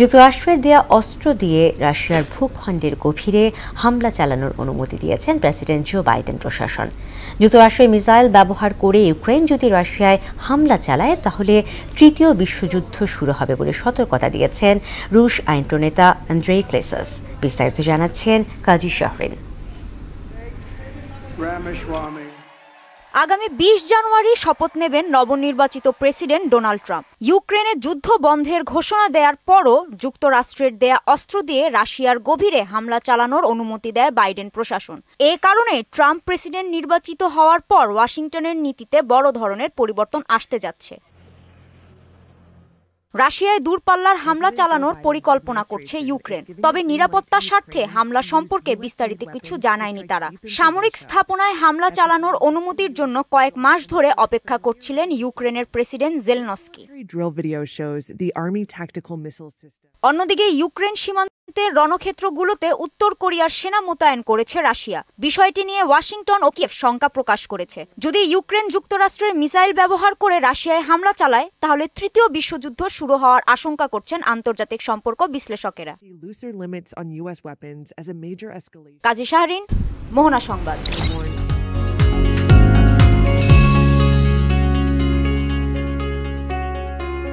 যুক্তরাষ্ট্রের দেয়া অস্ত্র দিয়ে রাশিয়ার ভূখণ্ডের গভীরে হামলা চালানোর অনুমতি দিয়েছেন প্রেসিডেন্ট জো বাইডেন প্রশাসন। যুক্তরাষ্ট্রের মিসাইল ব্যবহার করে ইউক্রেন যদি রাশিয়ায় হামলা চালায় তাহলে তৃতীয় বিশ্বযুদ্ধ শুরু হবে বলে সতর্কতা দিয়েছেন রুশ আইন প্রণেতা আন্দ্রেই ক্লেসাস। বিস্তারিত জানাচ্ছেন কাজী শাহরিন। আগামী ২০ জানুয়ারি শপথ নেবেন নবনির্বাচিত প্রেসিডেন্ট ডোনাল্ড ট্রাম্প। ইউক্রেনে যুদ্ধ বন্ধের ঘোষণা দেওয়ার পরও যুক্তরাষ্ট্রের দেয়া অস্ত্র দিয়ে রাশিয়ার গভীরে হামলা চালানোর অনুমতি দেয় বাইডেন প্রশাসন। এ কারণে ট্রাম্প প্রেসিডেন্ট নির্বাচিত হওয়ার পর ওয়াশিংটনের নীতিতে বড় ধরনের পরিবর্তন আসতে যাচ্ছে। রাশিয়ায় দূরপাল্লার হামলা চালানোর পরিকল্পনা করছে ইউক্রেন, তবে নিরাপত্তার স্বার্থে হামলা সম্পর্কে বিস্তারিত কিছু জানায়নি তারা। সামরিক স্থাপনায় হামলা চালানোর অনুমতির জন্য কয়েক মাস ধরে অপেক্ষা করছিলেন ইউক্রেনের প্রেসিডেন্ট জেলনস্কি। অন্যদিকে ইউক্রেন সীমান্তের রণক্ষেত্রগুলোতে উত্তর কোরিয়ার সেনা মোতায়েন করেছে রাশিয়া। বিষয়টি নিয়ে ওয়াশিংটন ও কিয়েভ শঙ্কা প্রকাশ করেছে। যদি ইউক্রেন যুক্তরাষ্ট্রের মিসাইল ব্যবহার করে রাশিয়ায় হামলা চালায় তাহলে তৃতীয় বিশ্বযুদ্ধ শুরু হওয়ার আশঙ্কা করছেন আন্তর্জাতিক সম্পর্ক বিশ্লেষকেরা। কাজী শাহরিন, মোহনা সংবাদ।